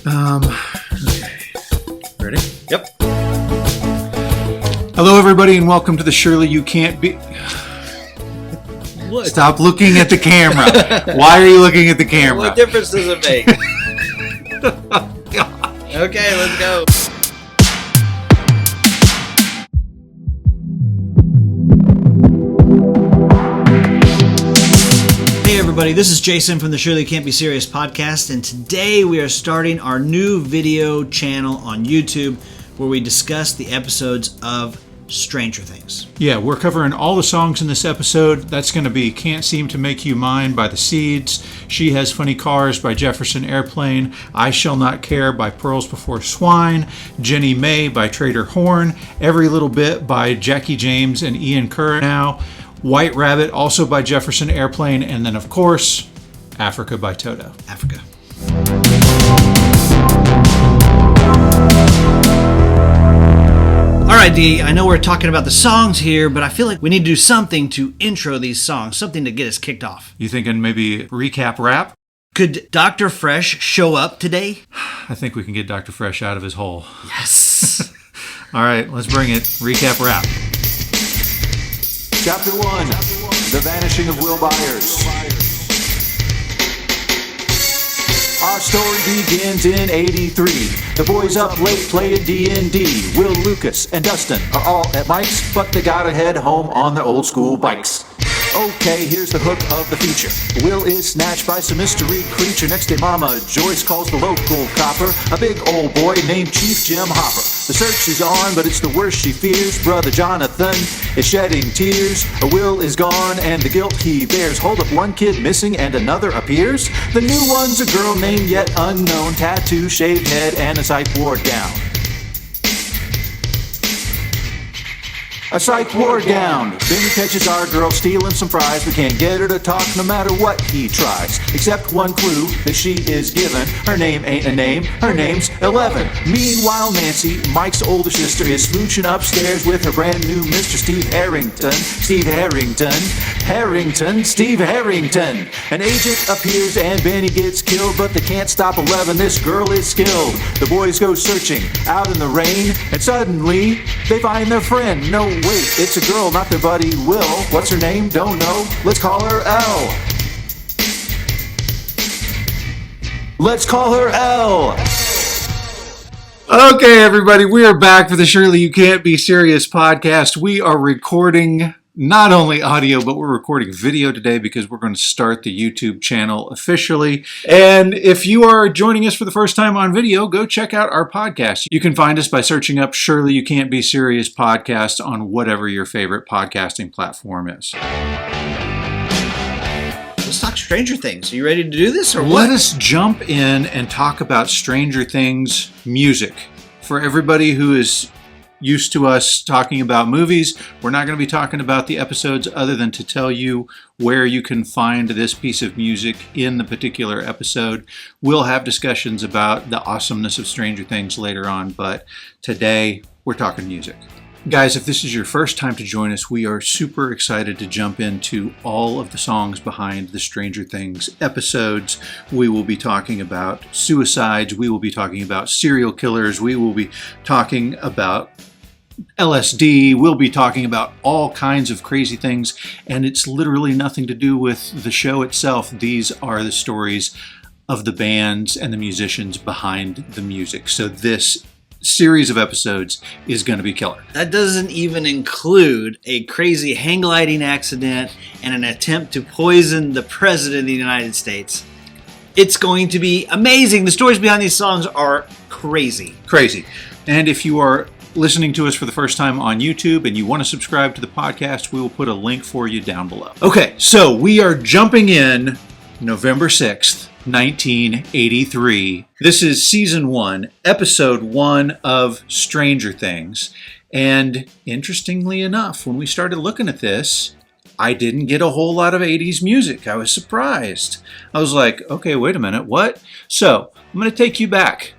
Okay. Ready? Yep. Hello, everybody, and welcome to the Surely You Can't Be... What? Stop looking at the camera. Why are you looking at the camera? What difference does it make? Okay, let's go. Hey everybody, this is Jason from the Surely You Can't Be Serious podcast, and today we are starting our new video channel on YouTube where we discuss the episodes of Stranger Things. Yeah, we're covering all the songs in this episode. That's going to be Can't Seem to Make You Mine by The Seeds, She Has Funny Cars by Jefferson Airplane, I Shall Not Care by Pearls Before Swine, Jenny May by Trader Horn, Every Little Bit by Jackie James and Ian Curran Now, White Rabbit, also by Jefferson Airplane, and then, of course, Africa by Toto. Africa. All right, Dee, I know we're talking about the songs here, but I feel like we need to do something to intro these songs, something to get us kicked off. You thinking maybe recap rap? Could Dr. Fresh show up today? I think we can get Dr. Fresh out of his hole. Yes. All right, let's bring it. Recap rap. Chapter 1, The Vanishing of Will Byers. Our story begins in 83. The boys up late playing D&D. Will, Lucas, and Dustin are all at Mike's, but they gotta head home on their old school bikes. Okay, here's the hook of the feature. Will is snatched by some mystery creature. Next day, Mama Joyce calls the local copper, a big old boy named Chief Jim Hopper. The search is on, but it's the worst she fears. Brother Jonathan is shedding tears. Will is gone, and the guilt he bears. Hold up, one kid missing and another appears. The new one's a girl named yet unknown, tattoo, shaved head, and a psych ward gown. A psych ward gown. Benny catches our girl stealing some fries. We can't get her to talk no matter what he tries. Except one clue that she is given. Her name ain't a name, her name's 11. Meanwhile, Nancy, Mike's older sister, is smooching upstairs with her brand new Mr. Steve Harrington. Steve Harrington. An agent appears and Benny gets killed, but they can't stop 11. This girl is skilled. The boys go searching out in the rain, and suddenly they find their friend. No, wait, it's a girl, not their buddy Will. What's her name? Don't know. Let's call her L. Let's call her L. Okay, everybody, we are back for the Surely You Can't Be Serious podcast. We are recording not only audio, but we're recording video today because we're going to start the YouTube channel officially. And if you are joining us for the first time on video, go check out our podcast. You can find us by searching up Surely You Can't Be Serious podcast on whatever your favorite podcasting platform is. Let's talk Stranger Things. Are you ready to do this or what? Let us jump in and talk about Stranger Things music. For everybody who is used to us talking about movies, we're not going to be talking about the episodes other than to tell you where you can find this piece of music in the particular episode. We'll have discussions about the awesomeness of Stranger Things later on, but today we're talking music. Guys, if this is your first time to join us, we are super excited to jump into all of the songs behind the Stranger Things episodes. We will be talking about suicides, we will be talking about serial killers, we will be talking about LSD, we'll be talking about all kinds of crazy things, and it's literally nothing to do with the show itself. These are the stories of the bands and the musicians behind the music. So this series of episodes is going to be killer. That doesn't even include a crazy hang gliding accident and an attempt to poison the President of the United States. It's going to be amazing. The stories behind these songs are crazy. Crazy. And if you are listening to us for the first time on YouTube and you want to subscribe to the podcast, we will put a link for you down below. Okay, so we are jumping in November 6th, 1983. This is season 1, episode 1 of Stranger Things. And interestingly enough, when we started looking at this, I didn't get a whole lot of 80s music. I was surprised. I was like, okay, wait a minute, what? So I'm going to take you back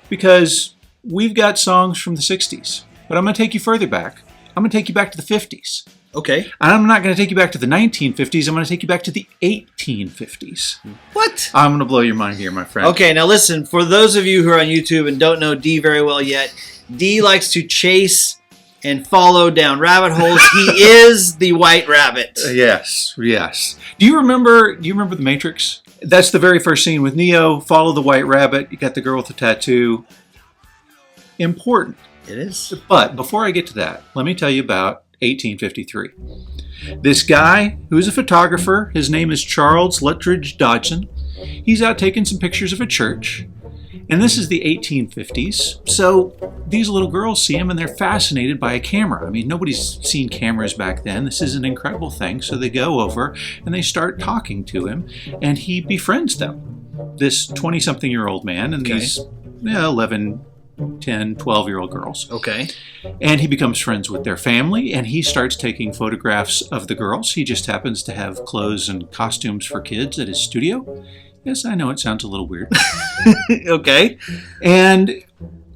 because we've got songs from the 60s, but I'm going to take you further back. I'm going to take you back to the 50s. Okay. I'm not going to take you back to the 1950s. I'm going to take you back to the 1850s. What? I'm going to blow your mind here, my friend. Okay, now listen, for those of you who are on YouTube and don't know Dee very well yet, Dee likes to chase and follow down rabbit holes. He is the White Rabbit. Yes. Do you remember The Matrix? That's the very first scene with Neo. Follow the White Rabbit. You got the girl with the tattoo. Important. It is. But before I get to that, let me tell you about 1853. This guy, who's a photographer, his name is Charles Lutridge Dodson. He's out taking some pictures of a church. And this is the 1850s. So these little girls see him and they're fascinated by a camera. I mean, nobody's seen cameras back then. This is an incredible thing. So they go over and they start talking to him and he befriends them. This 20-something-year-old man and these 11, 10, 12-year-old girls. Okay. And he becomes friends with their family, and he starts taking photographs of the girls. He just happens to have clothes and costumes for kids at his studio. Yes, I know it sounds a little weird. Okay. And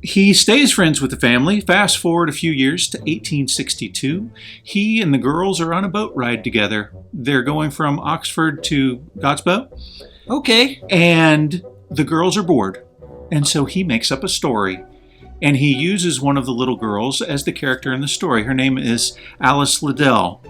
he stays friends with the family. Fast forward a few years to 1862. He and the girls are on a boat ride together. They're going from Oxford to Godspell. Okay. And the girls are bored. And so he makes up a story. And he uses one of the little girls as the character in the story. Her name is Alice Liddell.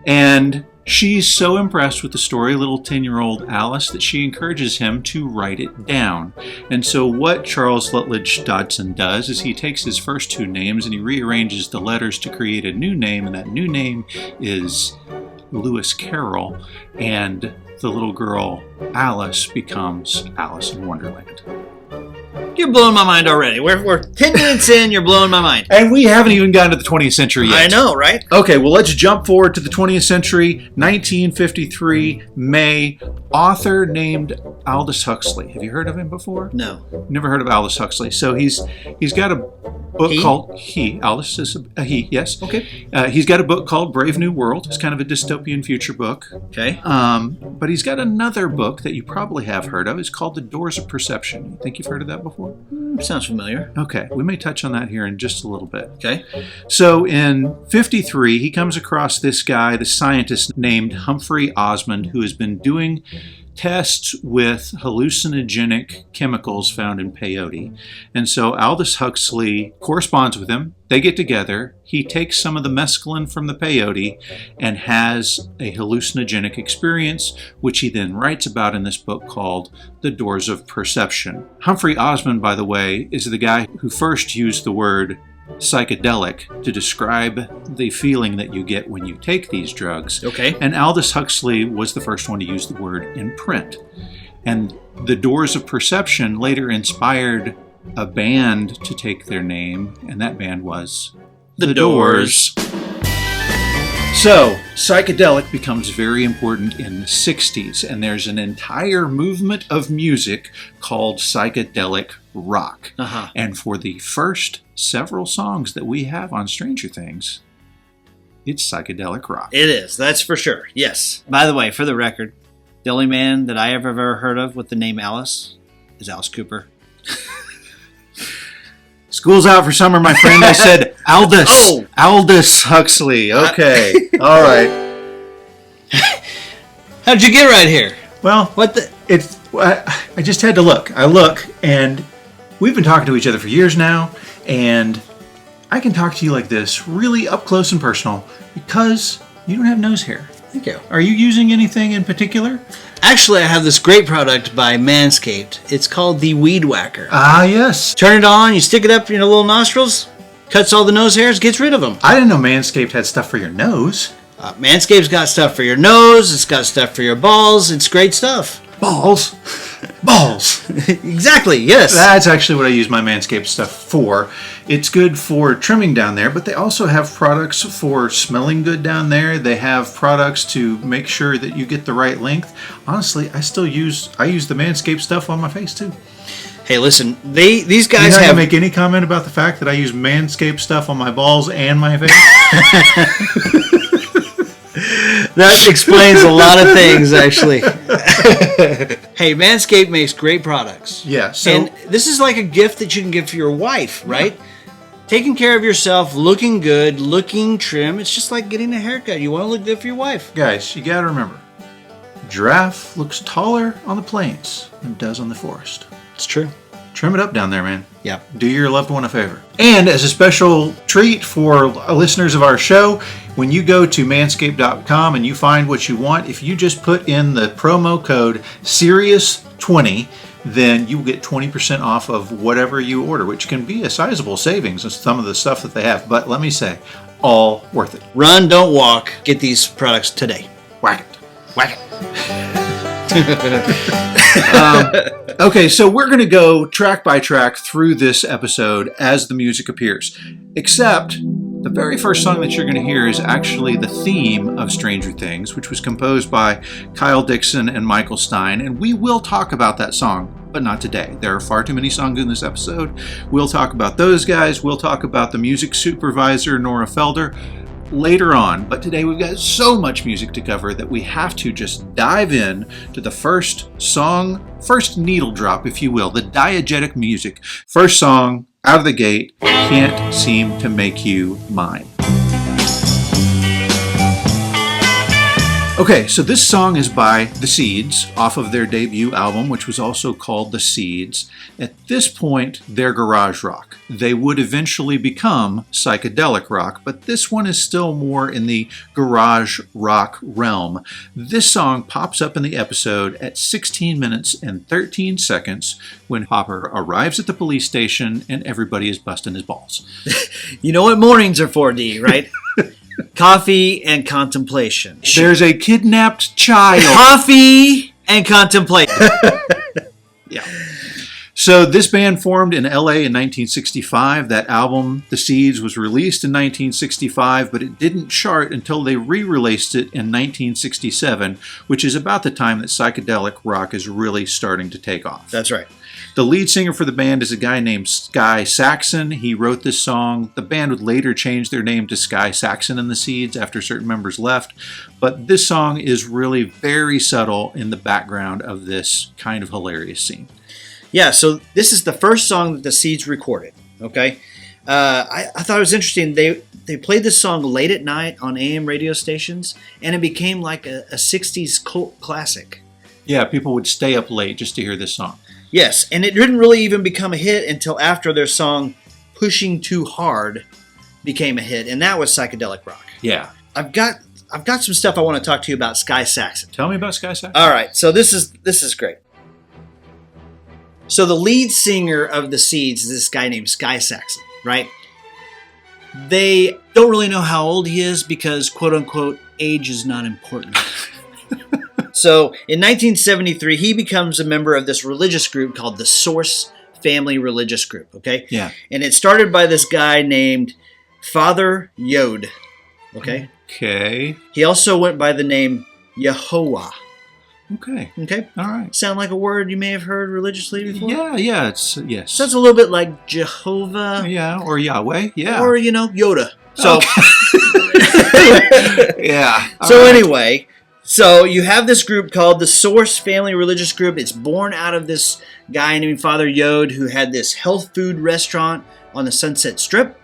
And she's so impressed with the story, little 10-year-old Alice, that she encourages him to write it down. And so what Charles Lutridge Dodson does is he takes his first two names and he rearranges the letters to create a new name. And that new name is Lewis Carroll. And the little girl, Alice, becomes Alice in Wonderland. You're blowing my mind already. We're 10 minutes in, you're blowing my mind. And we haven't even gotten to the 20th century yet. I know, right? Okay, well, let's jump forward to the 20th century, 1953, May. Author named Aldous Huxley. Have you heard of him before? No. Never heard of Aldous Huxley. So he's got a book called Aldous is a he, yes. Okay. He's got a book called Brave New World. It's kind of a dystopian future book. Okay. But he's got another book that you probably have heard of. It's called The Doors of Perception. You think you've heard of that before? Sounds familiar. Okay, we may touch on that here in just a little bit. Okay. So in 53, he comes across this guy, the scientist named Humphrey Osmond, who has been doing tests with hallucinogenic chemicals found in peyote. And so Aldous Huxley corresponds with him. They get together. He takes some of the mescaline from the peyote and has a hallucinogenic experience, which he then writes about in this book called The Doors of Perception. Humphrey Osmond, by the way, is the guy who first used the word psychedelic to describe the feeling that you get when you take these drugs. Okay. And Aldous Huxley was the first one to use the word in print. And The Doors of Perception later inspired a band to take their name, and that band was The Doors. So, psychedelic becomes very important in the 60s, and there's an entire movement of music called psychedelic rock. Uh-huh. And for the first several songs that we have on Stranger Things, it's psychedelic rock. It is, that's for sure. Yes. By the way, for the record, the only man that I have ever heard of with the name Alice is Alice Cooper. School's out for summer, my friend. I said Aldous. Oh. Aldous Huxley. Okay. All right. How'd you get right here? Well, What the? I just had to look. I look, and we've been talking to each other for years now, and I can talk to you like this, really up close and personal, because you don't have nose hair. Thank you. Are you using anything in particular? Actually, I have this great product by Manscaped. It's called the Weed Whacker. Ah, yes. Turn it on, you stick it up in your little nostrils, cuts all the nose hairs, gets rid of them. I didn't know Manscaped had stuff for your nose. Manscaped's got stuff for your nose, it's got stuff for your balls, it's great stuff. Balls. Balls. Exactly, yes. That's actually what I use my Manscaped stuff for. It's good for trimming down there, but they also have products for smelling good down there. They have products to make sure that you get the right length. Honestly, I use the Manscaped stuff on my face too. Hey, listen, these guys You're not have... gonna make any comment about the fact that I use Manscaped stuff on my balls and my face? That explains a lot of things, actually. Hey, Manscaped makes great products. Yeah. So And this is like a gift that you can give to your wife, right? Taking care of yourself, looking good, looking trim. It's just like getting a haircut. You want to look good for your wife. Guys, you got to remember, giraffe looks taller on the plains than it does on the forest. It's true. Trim it up down there, man. Yeah. Do your loved one a favor. And as a special treat for listeners of our show, when you go to manscaped.com and you find what you want, if you just put in the promo code SIRIUS20, then you will get 20% off of whatever you order, which can be a sizable savings on some of the stuff that they have. But let me say, all worth it. Run, don't walk. Get these products today. Whack it. Whack it. Okay, so we're going to go track by track through this episode as the music appears. Except the very first song that you're going to hear is actually the theme of Stranger Things, which was composed by Kyle Dixon and Michael Stein. And we will talk about that song, but not today. There are far too many songs in this episode. We'll talk about those guys. We'll talk about the music supervisor, Nora Felder, later on. But today we've got so much music to cover that we have to just dive in to the first song, first needle drop, if you will, the diegetic music. First song out of the gate, Can't Seem to Make You Mine. Okay, so this song is by The Seeds off of their debut album, which was also called The Seeds. At this point, they're garage rock. They would eventually become psychedelic rock, but this one is still more in the garage rock realm. This song pops up in the episode at 16 minutes and 13 seconds when Hopper arrives at the police station and everybody is busting his balls. You know what mornings are for, D, right? Coffee and contemplation. There's a kidnapped child. Coffee and contemplation. Yeah. So this band formed in LA in 1965. That album, The Seeds, was released in 1965, but it didn't chart until they re-released it in 1967, which is about the time that psychedelic rock is really starting to take off. That's right. The lead singer for the band is a guy named Sky Saxon. He wrote this song. The band would later change their name to Sky Saxon and the Seeds after certain members left. But this song is really very subtle in the background of this kind of hilarious scene. Yeah, so this is the first song that the Seeds recorded, okay? I thought it was interesting. They played this song late at night on AM radio stations, and it became like a 60s cult classic. Yeah, people would stay up late just to hear this song. Yes, and it didn't really even become a hit until after their song Pushing Too Hard became a hit, and that was psychedelic rock. Yeah. I've got some stuff I want to talk to you about Sky Saxon. Tell me about Sky Saxon. All right, so this is great. So the lead singer of the Seeds is this guy named Sky Saxon, right? They don't really know how old he is because, quote unquote, age is not important. So in 1973, he becomes a member of this religious group called the Source Family Religious Group, okay? Yeah. And it started by this guy named Father Yod, okay? Okay. He also went by the name Yehovah. Okay. Okay? All right. Sound like a word you may have heard religiously before? Yeah, it's, yes. So it's a little bit like Jehovah. Yeah, or Yahweh, yeah. Or, Yoda. So, okay. Yeah. So right. Anyway, so you have this group called the Source Family Religious Group. It's born out of this guy named Father Yod who had this health food restaurant on the Sunset Strip.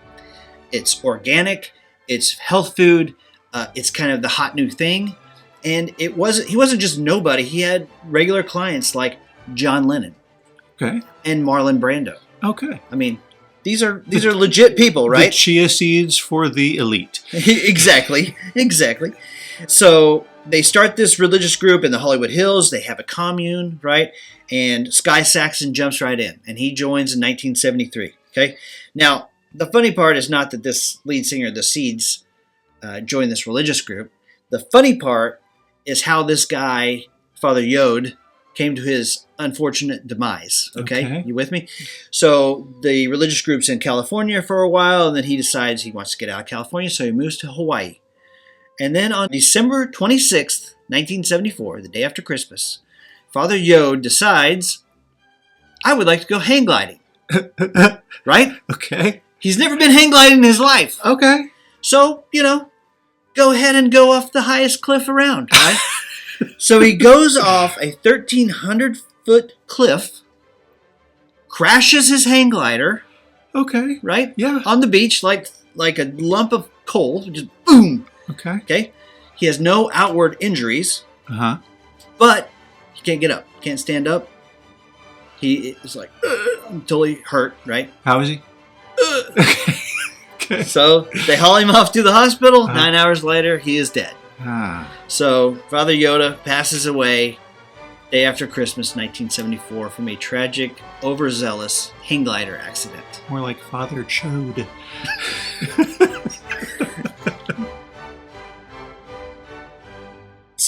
It's organic. It's health food. It's kind of the hot new thing. And he wasn't just nobody. He had regular clients like John Lennon. Okay. And Marlon Brando. Okay. I mean, these are legit people, right? The chia seeds for the elite. Exactly. So they start this religious group in the Hollywood Hills. They have a commune, right? And Sky Saxon jumps right in, and he joins in 1973. Okay. Now, the funny part is not that this lead singer of the Seeds joined this religious group. The funny part is how this guy, Father Yod, came to his unfortunate demise. Okay? You with me? So the religious group's in California for a while, and then he decides he wants to get out of California, so he moves to Hawaii. And then on December 26th, 1974, the day after Christmas, Father Yod decides, I would like to go hang gliding. Right? Okay. He's never been hang gliding in his life. Okay. So, go ahead and go off the highest cliff around, right? So he goes off a 1,300-foot cliff, crashes his hang glider, Okay. right? Yeah. On the beach, like a lump of coal, just boom. Okay. Okay. He has no outward injuries, Uh-huh. but he can't get up, can't stand up. He is like totally hurt, right? How is he? Okay. So they haul him off to the hospital. 9 hours later, he is dead. Ah. So Father Yoda passes away day after Christmas, 1974, from a tragic, overzealous hang glider accident. More like Father Chode.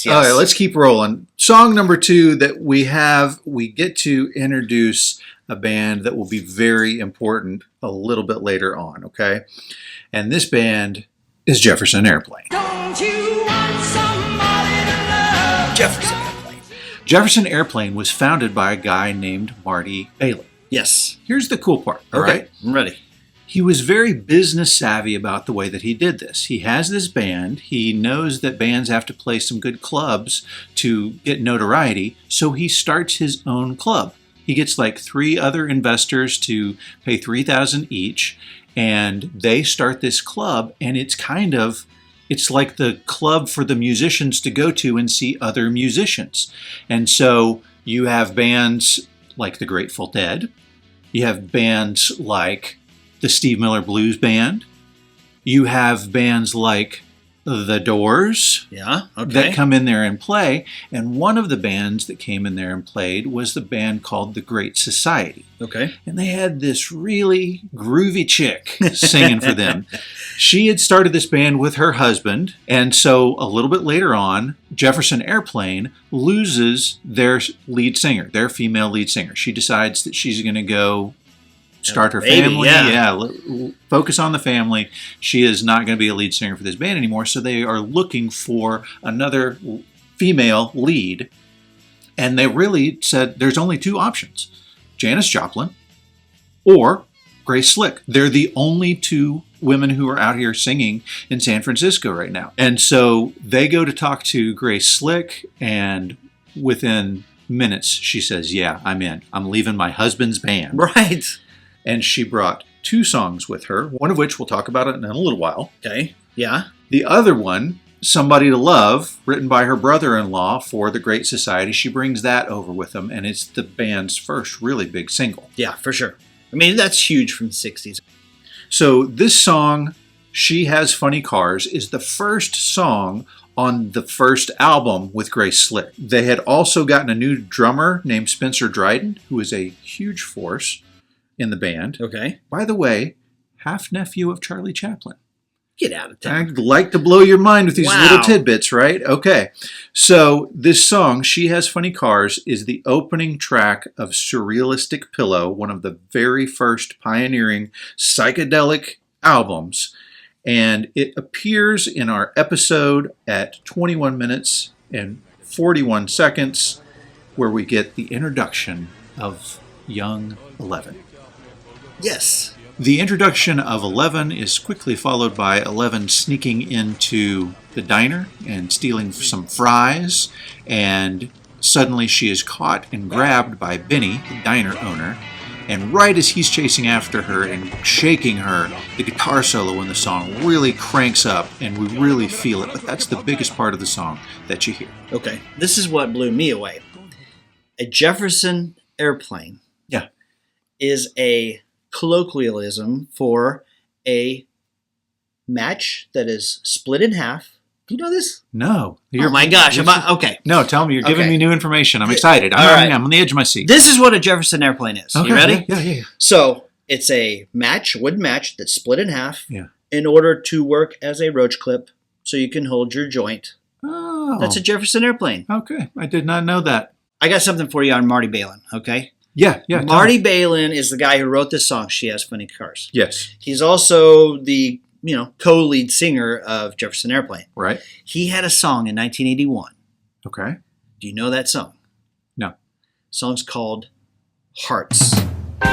Yes. All right, let's keep rolling. Song number 2 that we get to introduce a band that will be very important a little bit later on, okay? And this band is Jefferson Airplane. Don't you want somebody to love? Jefferson Airplane. Jefferson Airplane was founded by a guy named Marty Balin. Yes. Here's the cool part, all right? I'm ready. He was very business savvy about the way that he did this. He has this band. He knows that bands have to play some good clubs to get notoriety, so he starts his own club. He gets like 3 other investors to pay $3,000 each, and they start this club, and it's like the club for the musicians to go to and see other musicians. And so you have bands like the Grateful Dead. You have bands like the Steve Miller Blues Band. You have bands like The Doors Yeah. Okay. that come in there and play. And one of the bands that came in there and played was the band called The Great Society. Okay. And they had this really groovy chick singing for them. She had started this band with her husband. And so a little bit later on, Jefferson Airplane loses their lead singer, their female lead singer. She decides that she's going to go start her Baby, family. yeah. Focus on the family. She is not going to be a lead singer for this band anymore. So they are looking for another female lead. And they really said there's only 2 options. Janis Joplin or Grace Slick. They're the only 2 women who are out here singing in San Francisco right now. And so they go to talk to Grace Slick, and within minutes she says, yeah, I'm in. I'm leaving my husband's band. Right. And she brought 2 songs with her, one of which we'll talk about it in a little while. Okay. Yeah. The other one, Somebody to Love, written by her brother-in-law for the Great Society. She brings that over with them, and it's the band's first really big single. Yeah, for sure. I mean, that's huge from the 60s. So this song, She Has Funny Cars, is the first song on the first album with Grace Slick. They had also gotten a new drummer named Spencer Dryden, who is a huge force in the band. Okay. By the way, half-nephew of Charlie Chaplin. Get out of town. I'd like to blow your mind with these Wow. little tidbits, right? Okay. So this song, She Has Funny Cars, is the opening track of Surrealistic Pillow, one of the very first pioneering psychedelic albums. And it appears in our episode at 21 minutes and 41 seconds, where we get the introduction of Young 11. Yes. The introduction of 11 is quickly followed by 11 sneaking into the diner and stealing some fries, and suddenly she is caught and grabbed by Benny, the diner owner, and right as he's chasing after her and shaking her, the guitar solo in the song really cranks up and we really feel it, but that's the biggest part of the song that you hear. Okay. This is what blew me away. A Jefferson Airplane Yeah. is a colloquialism for a match that is split in half. Do you know this? No. Oh my gosh. Okay. No, tell me. You're giving Okay. me new information. I'm excited. All right. I'm on the edge of my seat. This is what a Jefferson Airplane is. Okay, You ready? Yeah. So it's a wooden match that's split in half Yeah. in order to work as a roach clip so you can hold your joint. Oh. That's a Jefferson Airplane. Okay. I did not know that. I got something for you on Marty Balin, okay? Yeah. Tell Marty me. Balin is the guy who wrote this song, She Has Funny Cars. Yes. He's also the, co-lead singer of Jefferson Airplane. Right. He had a song in 1981. Okay. Do you know that song? No. The song's called Hearts. Yeah,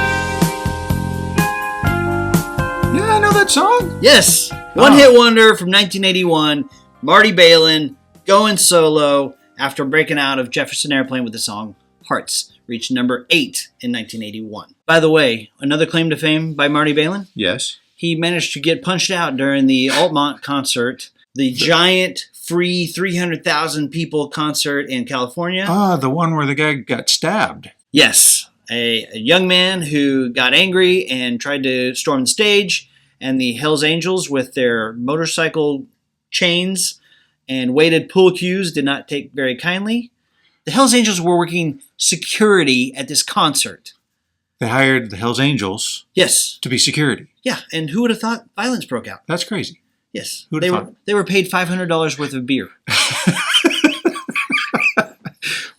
I know that song. Yes. One-hit wonder from 1981. Marty Balin going solo after breaking out of Jefferson Airplane with the song Hearts. reached number 8 in 1981. By the way, another claim to fame by Marty Balin? Yes. He managed to get punched out during the Altamont concert, the giant free 300,000 people concert in California. Ah, the one where the guy got stabbed. Yes, a young man who got angry and tried to storm the stage, and the Hells Angels with their motorcycle chains and weighted pool cues did not take very kindly. The Hells Angels were working security at this concert. They hired the Hells Angels Yes. to be security. Yeah, and who would have thought violence broke out? That's crazy. Yes. Who'd have thought? They were paid $500 worth of beer.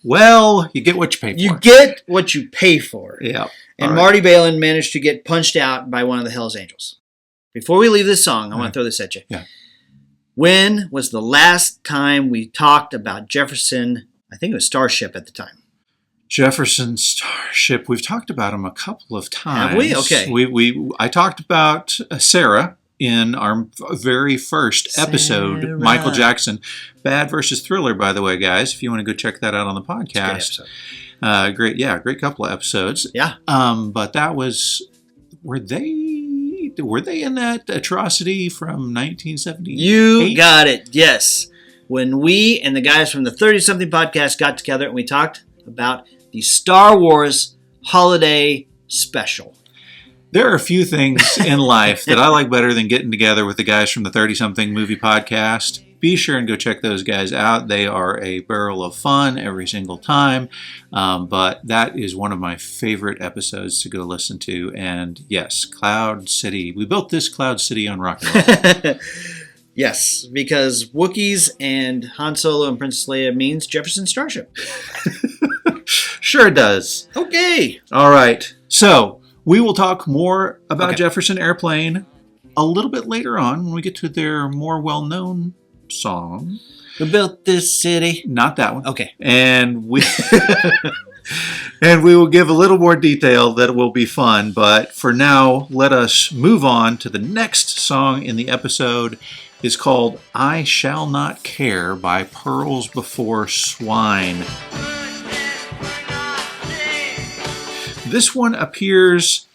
Well, you get what you pay for. You get what you pay for. Yeah. And All right. Marty Balin managed to get punched out by one of the Hells Angels. Before we leave this song, I want to throw this at you. Yeah. When was the last time we talked about Jefferson? I think it was Starship at the time. Jefferson Starship. We've talked about him a couple of times. Have we? Okay. I talked about Sarah in our very first episode. Sarah. Michael Jackson, Bad versus Thriller. By the way, guys, if you want to go check that out on the podcast, great couple of episodes. Yeah. But that was were they in that atrocity from 1978? You got it. Yes. When we and the guys from the 30-something podcast got together and we talked about the Star Wars Holiday Special. There are a few things in life that I like better than getting together with the guys from the 30-something movie podcast. Be sure and go check those guys out. They are a barrel of fun every single time. But that is one of my favorite episodes to go listen to. And yes, Cloud City. We built this Cloud City on rock and roll. Yes, because Wookiees and Han Solo and Princess Leia means Jefferson Starship. Sure does. Okay. All right. So we will talk more about Okay. Jefferson Airplane a little bit later on when we get to their more well-known song. We built this city. Not that one. Okay. And we and we will give a little more detail that will be fun. But for now, let us move on to the next song in the episode. It's called I Shall Not Care by Pearls Before Swine. This one appears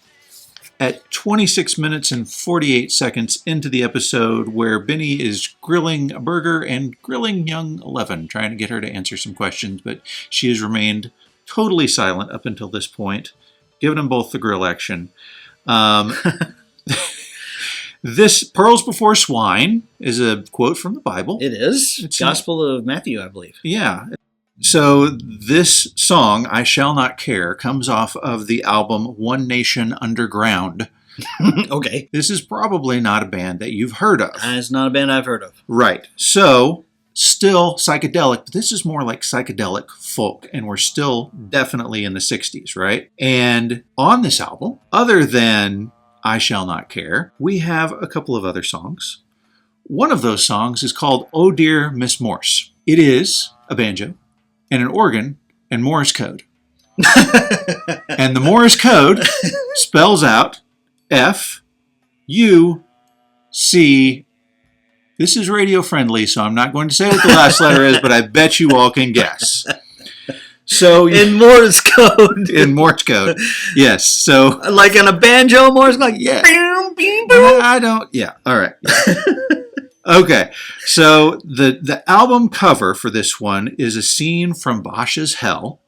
at 26 minutes and 48 seconds into the episode, where Benny is grilling a burger and grilling young Eleven, trying to get her to answer some questions, but she has remained totally silent up until this point, giving them both the grill action. This Pearls Before Swine is a quote from the Bible. It is. It's Gospel of Matthew, I believe. Yeah. So this song, I Shall Not Care, comes off of the album One Nation Underground. Okay. This is probably not a band that you've heard of. It's not a band I've heard of. Right. So, still psychedelic, but this is more like psychedelic folk, and we're still definitely in the 60s, right? And on this album, other than I Shall Not Care, we have a couple of other songs. One of those songs is called Oh Dear Miss Morse. It is a banjo and an organ and Morse code. And the Morse code spells out F-U-C. This is radio friendly, so I'm not going to say what the last letter is, but I bet you all can guess. So In Morse code. in Morse code, yes. So Like on a banjo Morse code? Like, Yeah. boom, boom, boom. I don't. Yeah. All right. Okay. So the album cover for this one is a scene from Bosch's Hell.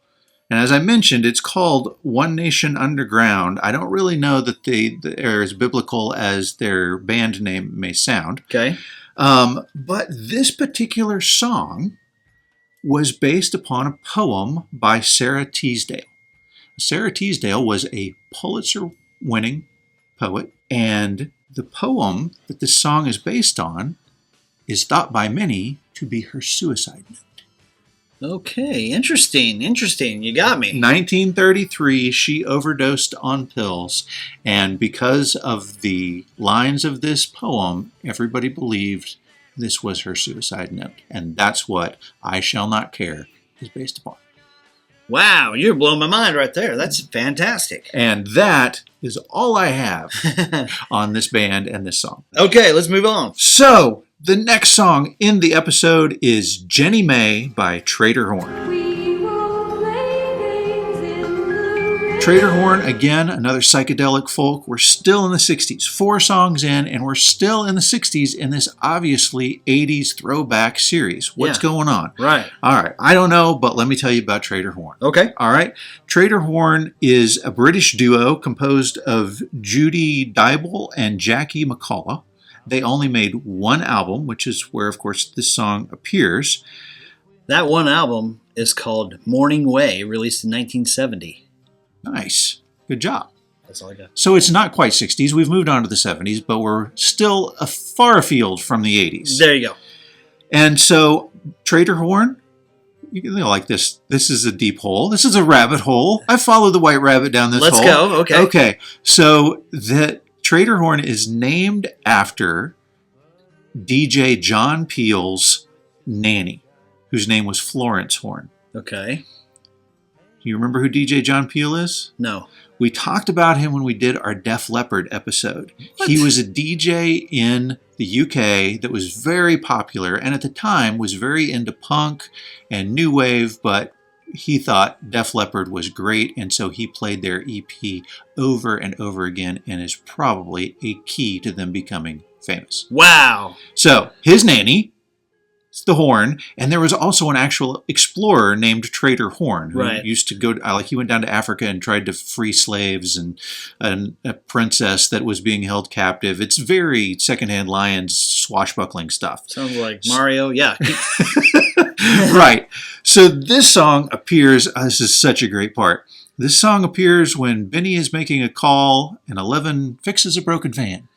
And as I mentioned, it's called One Nation Underground. I don't really know that they're as biblical as their band name may sound. Okay. But this particular song was based upon a poem by Sarah Teasdale. Sarah Teasdale was a Pulitzer-winning poet, and the poem that this song is based on is thought by many to be her suicide note. Okay. Interesting. You got me. 1933, she overdosed on pills, and because of the lines of this poem, everybody believed this was her suicide note, and that's what I Shall Not Care is based upon. Wow. You're blowing my mind right there. That's fantastic. And that is all I have on this band and this song. Okay. Let's move on. So, the next song in the episode is Jenny May by Trader Horn. We will play games in Trader Horn, again, another psychedelic folk. We're still in the 60s, 4 songs in, and we're still in the 60s in this obviously 80s throwback series. What's going on? Right. All right. I don't know, but let me tell you about Trader Horn. Okay. All right. Trader Horn is a British duo composed of Judy Dybel and Jackie McCullough. They only made one album, which is where, of course, this song appears. That one album is called Morning Way, released in 1970. Nice. Good job. That's all I got. So it's not quite 60s. We've moved on to the 70s, but we're still far afield from the 80s. There you go. And so Trader Horn, you like this. This is a deep hole. This is a rabbit hole. I followed the white rabbit down this hole. Let's go. Okay. Okay. So the Trader Horn is named after DJ John Peel's nanny, whose name was Florence Horn. Okay. Do you remember who DJ John Peel is? No. We talked about him when we did our Def Leppard episode. What? He was a DJ in the UK that was very popular and at the time was very into punk and new wave, but he thought Def Leppard was great, and so he played their EP over and over again and is probably a key to them becoming famous. Wow. So his nanny, it's the Horn, and there was also an actual explorer named Trader Horn who used to go, he went down to Africa and tried to free slaves and a princess that was being held captive. It's very Secondhand Lions swashbuckling stuff. Sounds like Mario. Yeah. Right. So this song appears, this is such a great part. This song appears when Benny is making a call and 11 fixes a broken fan.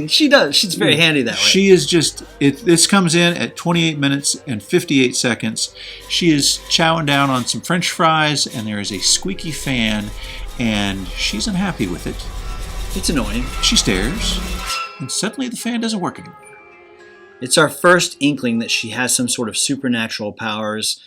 She does. She's very handy that way. She is just, this comes in at 28 minutes and 58 seconds. She is chowing down on some French fries, and there is a squeaky fan, and she's unhappy with it. It's annoying. She stares, and suddenly the fan doesn't work anymore. It's our first inkling that she has some sort of supernatural powers.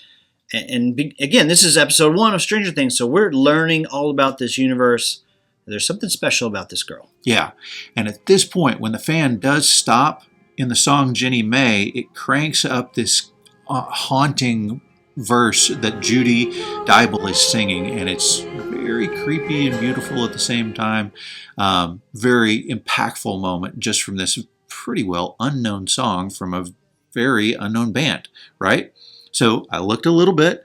And again, this is episode 1 of Stranger Things, so we're learning all about this universe. There's something special about this girl. Yeah. And at this point, when the fan does stop in the song Jenny May, it cranks up this haunting verse that Judy Dybel is singing. And it's very creepy and beautiful at the same time. Very impactful moment just from this pretty well unknown song from a very unknown band, right? So I looked a little bit.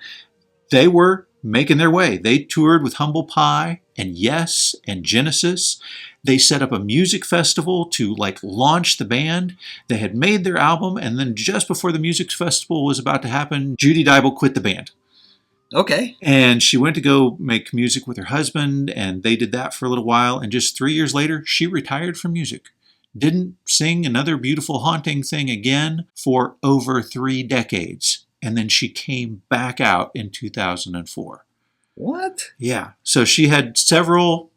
They were making their way. They toured with Humble Pie and Yes and Genesis. They set up a music festival to launch the band. They had made their album, and then just before the music festival was about to happen, Judy Dybel quit the band. Okay. And she went to go make music with her husband, and they did that for a little while, and just 3 years later, she retired from music. Didn't sing another beautiful haunting thing again for over 3 decades. And then she came back out in 2004. What? Yeah. So she had several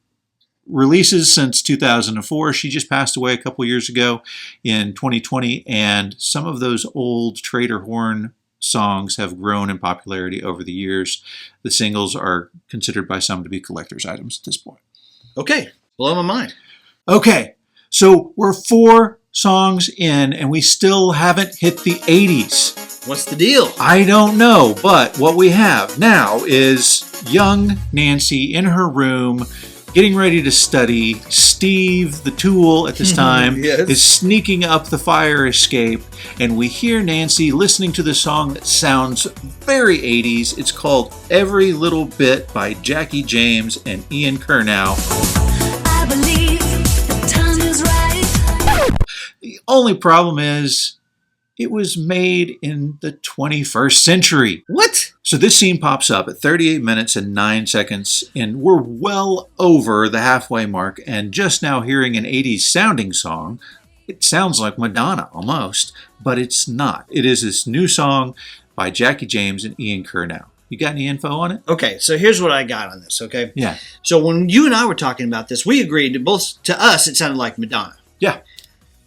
releases since 2004. She just passed away a couple years ago in 2020. And some of those old Trader Horn songs have grown in popularity over the years. The singles are considered by some to be collector's items at this point. Okay. Blow my mind. Okay. So we're 4 songs in and we still haven't hit the 80s. What's the deal? I don't know, but what we have now is young Nancy in her room getting ready to study. Steve, the tool at this time, Yes. is sneaking up the fire escape, and we hear Nancy listening to the song that sounds very 80s. It's called Every Little Bit by Jackie James and Ian Curnow. I believe the time is right. The only problem is it was made in the 21st century. What? So this scene pops up at 38 minutes and 9 seconds, and we're well over the halfway mark, and just now hearing an 80s sounding song, it sounds like Madonna almost, but it's not. It is this new song by Jackie James and Ian Curnow. You got any info on it? Okay, so here's what I got on this, okay? Yeah. So when you and I were talking about this, we agreed to us it sounded like Madonna. Yeah.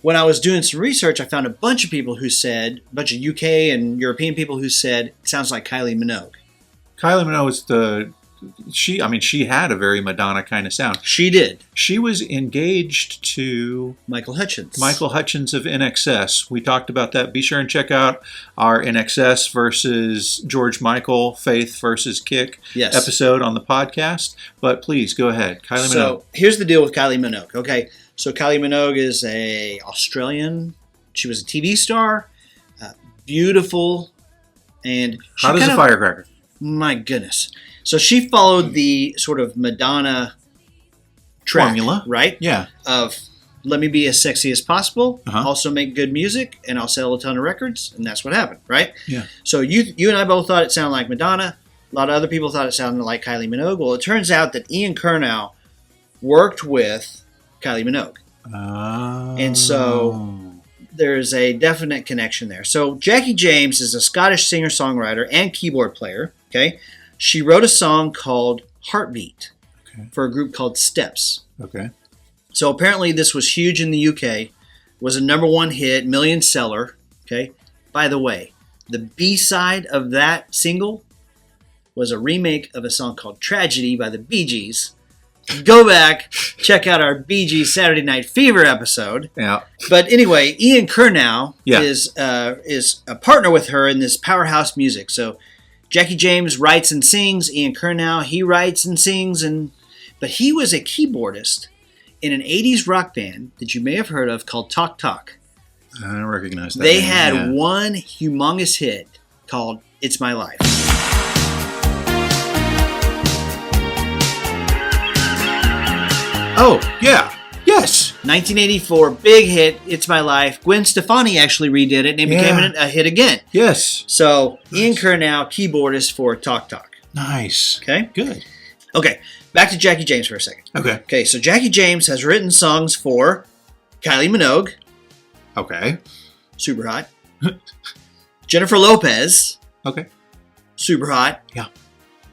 When I was doing some research, I found a bunch of people who said, a bunch of UK and European people who said, it sounds like Kylie Minogue. Kylie Minogue is the she had a very Madonna kind of sound. She did. She was engaged to Michael Hutchence. Michael Hutchence of NXS. We talked about that. Be sure and check out our NXS versus George Michael, Faith versus Kick Yes. episode on the podcast. But please, go ahead. Kylie Minogue. So here's the deal with Kylie Minogue. Okay, so Kylie Minogue is a Australian. She was a TV star, beautiful, and she Hot as a firecracker. My goodness. So she followed the sort of Madonna track, Formula. right? Yeah. Of let me be as sexy as possible, Uh-huh. also make good music, and I'll sell a ton of records, and that's what happened, right? Yeah. So you and I both thought it sounded like Madonna. A lot of other people thought it sounded like Kylie Minogue. Well, it turns out that Ian Curnow worked with Kylie Minogue. And so there's a definite connection there. So Jackie James is a Scottish singer-songwriter and keyboard player. Okay, she wrote a song called Heartbeat for a group called Steps. Okay. So apparently this was huge in the UK, was a #1 hit, million seller. Okay. By the way, the B-side of that single was a remake of a song called Tragedy by the Bee Gees. Go back, check out our Bee Gees Saturday Night Fever episode. Yeah. But anyway, Ian Curnow Yeah. is a partner with her in this powerhouse music. So Jackie James writes and sings. Ian Curnow, he writes and sings, but he was a keyboardist in an 80s rock band that you may have heard of called Talk Talk. I don't recognize that. They name. had Yeah. one humongous hit called It's My Life. Oh, yeah. Yes. 1984, big hit, It's My Life. Gwen Stefani actually redid it, and it became Yeah. a hit again. Yes. So Ian Curnow, keyboardist for Talk Talk. Nice. Okay? Good. Okay, back to Jackie James for a second. Okay. Okay, so Jackie James has written songs for Kylie Minogue, Okay. super hot. Jennifer Lopez, Okay. super hot. Yeah.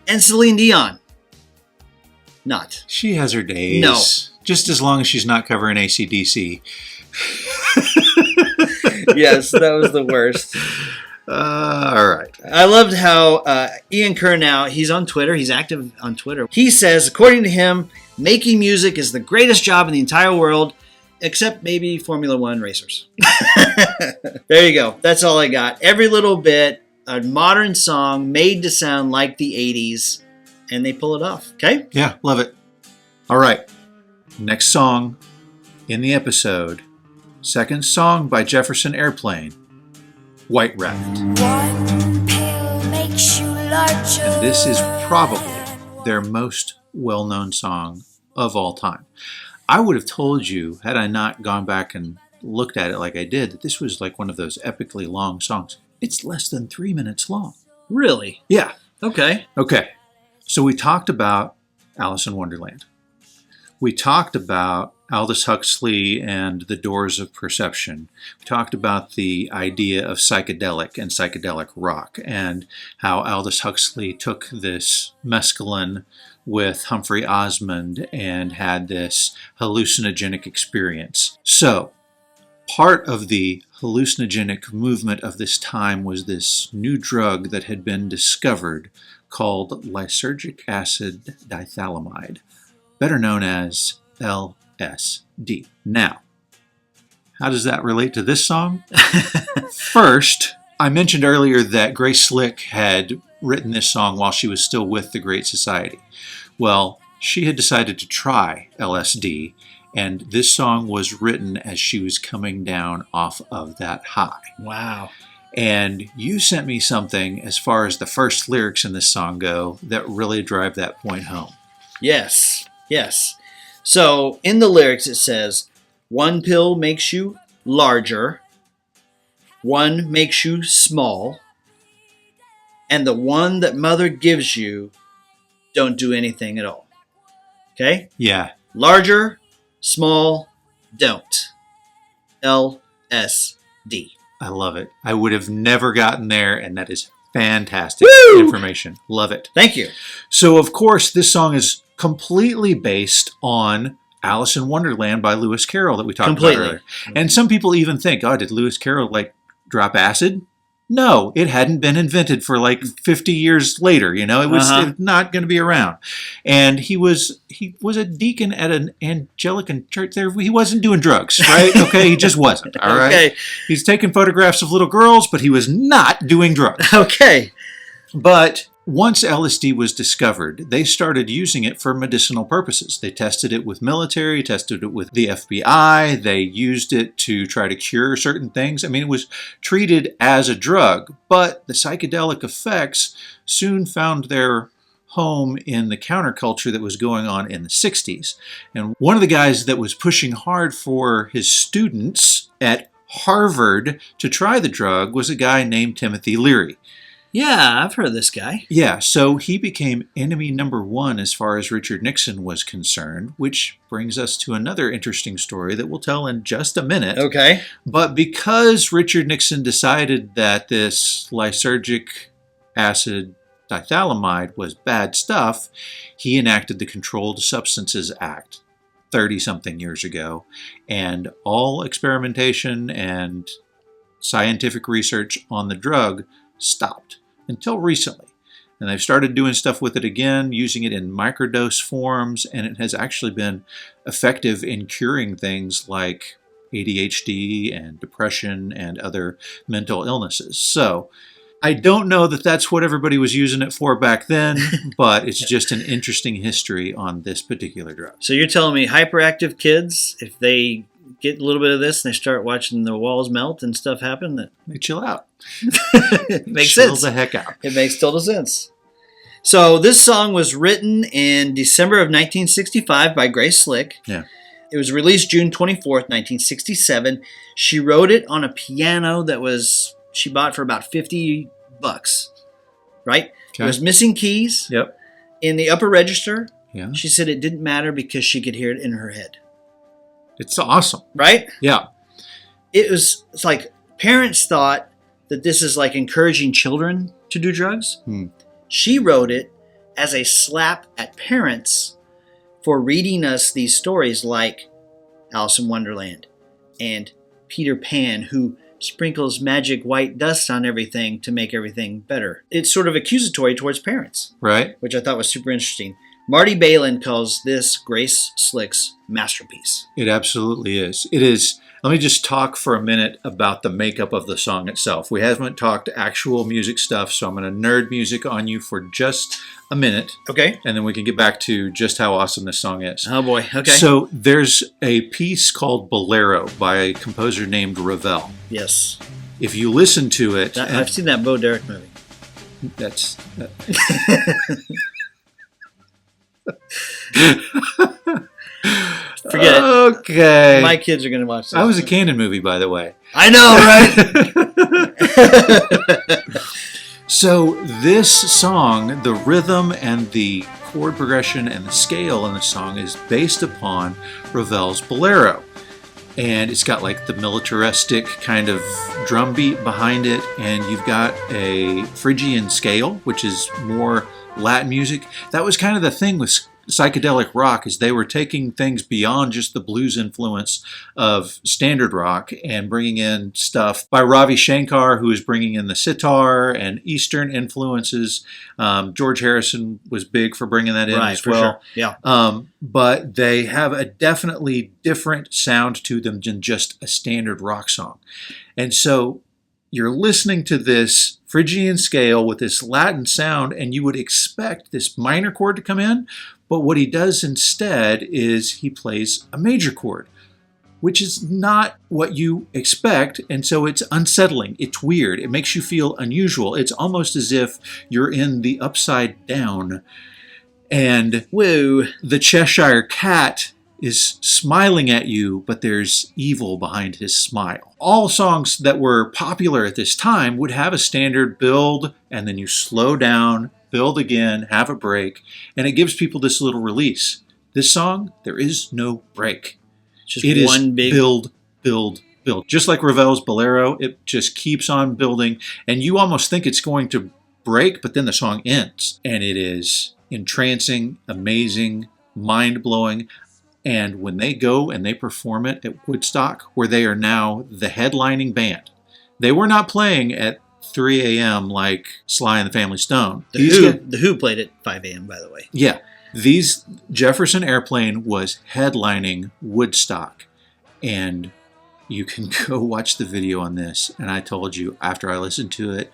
And Celine Dion, not. She has her days. No. Just as long as she's not covering AC/DC. Yes, that was the worst. All right. I loved how Ian Curnow, he's on Twitter, he's active on Twitter. He says, according to him, making music is the greatest job in the entire world, except maybe Formula One racers. There you go. That's all I got. Every little bit, a modern song made to sound like the 80s, and they pull it off. Okay? Yeah, love it. All right. Next song in the episode. Second song by Jefferson Airplane. White Raft. One pill makes you larger. And this is probably their most well-known song of all time. I would have told you, had I not gone back and looked at it like I did, that this was like one of those epically long songs. It's less than 3 minutes long. Really? Yeah. Okay. Okay. So we talked about Alice in Wonderland. We talked about Aldous Huxley and the Doors of Perception. We talked about the idea of psychedelic and psychedelic rock and how Aldous Huxley took this mescaline with Humphrey Osmond and had this hallucinogenic experience. So, part of the hallucinogenic movement of this time was this new drug that had been discovered called lysergic acid dithalamide, better known as LSD. Now, how does that relate to this song? First, I mentioned earlier that Grace Slick had written this song while she was still with the Great Society. Well, she had decided to try LSD, and this song was written as she was coming down off of that high. Wow. And you sent me something as far as the first lyrics in this song go that really drive that point home. Yes. Yes. So in the lyrics it says, one pill makes you larger, one makes you small, and the one that mother gives you don't do anything at all. Okay? Yeah. Larger, small, don't. LSD. I love it. I would have never gotten there, and that is fantastic information. Love it. Thank you. So, of course, this song is completely based on Alice in Wonderland by Lewis Carroll that we talked about Completely. earlier. And some people even think, oh, did Lewis Carroll, like, drop acid No, it hadn't been invented for like 50 years later. It was not going to be around. And he was a deacon at an Anglican church there. He wasn't doing drugs, right? Okay, he just wasn't. All right. Okay. He's taking photographs of little girls, but he was not doing drugs. Okay. But once LSD was discovered, they started using it for medicinal purposes. They tested it with military, tested it with the FBI. They used it to try to cure certain things. I mean, it was treated as a drug, but the psychedelic effects soon found their home in the counterculture that was going on in the 60s. And one of the guys that was pushing hard for his students at Harvard to try the drug was a guy named Timothy Leary. Yeah, I've heard of this guy. Yeah, so he became enemy number one as far as Richard Nixon was concerned, which brings us to another interesting story that we'll tell in just a minute. Okay. But because Richard Nixon decided that this lysergic acid dithalamide was bad stuff, he enacted the Controlled Substances Act 30-something years ago, and all experimentation and scientific research on the drug stopped. Until recently. And they've started doing stuff with it again, using it in microdose forms, and it has actually been effective in curing things like ADHD and depression and other mental illnesses. So I don't know that that's what everybody was using it for back then, but it's just an interesting history on this particular drug. So you're telling me hyperactive kids, if they get a little bit of this and they start watching the walls melt and stuff happen, that They chill out. it makes Chill sense. the heck out. It makes total sense. So this song was written in December of 1965 by Grace Slick. Yeah. It was released June 24th, 1967. She wrote it on a piano that she bought for about $50, right? Okay. It was missing keys Yep. in the upper register. Yeah. She said it didn't matter because she could hear it in her head, It's awesome. right? Yeah. It's like parents thought that this is like encouraging children to do drugs. She wrote it as a slap at parents for reading us these stories like Alice in Wonderland and Peter Pan, who sprinkles magic white dust on everything to make everything better. It's sort of accusatory towards parents, Right? which I thought was super interesting. Marty Balin calls this Grace Slick's masterpiece. It absolutely is. It is. Let me just talk for a minute about the makeup of the song itself. We haven't talked actual music stuff, so I'm going to nerd music on you for just a minute, Okay. and then we can get back to just how awesome this song is. Oh boy. Okay. So there's a piece called Bolero by a composer named Ravel. yes. If you listen to it, I've seen that Bo Derek movie. that's... Forget it. Okay. My kids are going to watch this. I was a Cannon movie, by the way. I know, right? So this song, the rhythm and the chord progression and the scale in the song is based upon Ravel's Bolero. And it's got like the militaristic kind of drum beat behind it, and you've got a Phrygian scale, which is more Latin music. That was kind of the thing with psychedelic rock, is they were taking things beyond just the blues influence of standard rock and bringing in stuff by Ravi Shankar, who is bringing in the sitar and Eastern influences. George Harrison was big for bringing that in Right, as for well. sure. Yeah. But they have a definitely different sound to them than just a standard rock song. And so you're listening to this Phrygian scale with this Latin sound, and you would expect this minor chord to come in, but what he does instead is he plays a major chord, which is not what you expect, and so it's unsettling. It's weird. It makes you feel unusual. It's almost as if you're in the upside down, and Woo. the Cheshire Cat is smiling at you, but there's evil behind his smile. All songs that were popular at this time would have a standard build, and then you slow down, build again, have a break, and it gives people this little release. This song, there is no break. Just It is one big. build, build, build. Just like Ravel's Bolero, it just keeps on building, and you almost think it's going to break, but then the song ends. And it is entrancing, amazing, mind-blowing. And when they go and they perform it at Woodstock, where they are now the headlining band, they were not playing at 3 a.m. like Sly and the Family Stone. The Who played at 5 a.m., by the way. Yeah. Jefferson Airplane was headlining Woodstock. And you can go watch the video on this. And I told you, after I listened to it,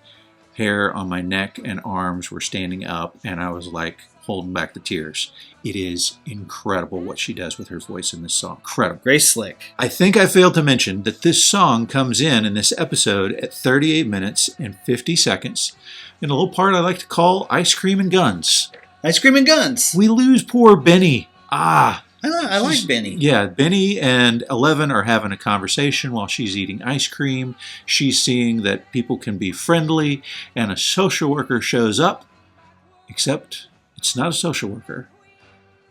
hair on my neck and arms were standing up. And I was like holding back the tears. It is incredible what she does with her voice in this song. Incredible. Grace Slick. I think I failed to mention that this song comes in this episode at 38 minutes and 50 seconds in a little part I like to call Ice Cream and Guns. Ice Cream and Guns. We lose poor Benny. I like Benny. Yeah, Benny and 11 are having a conversation while she's eating ice cream. She's seeing that people can be friendly, and a social worker shows up, except it's not a social worker.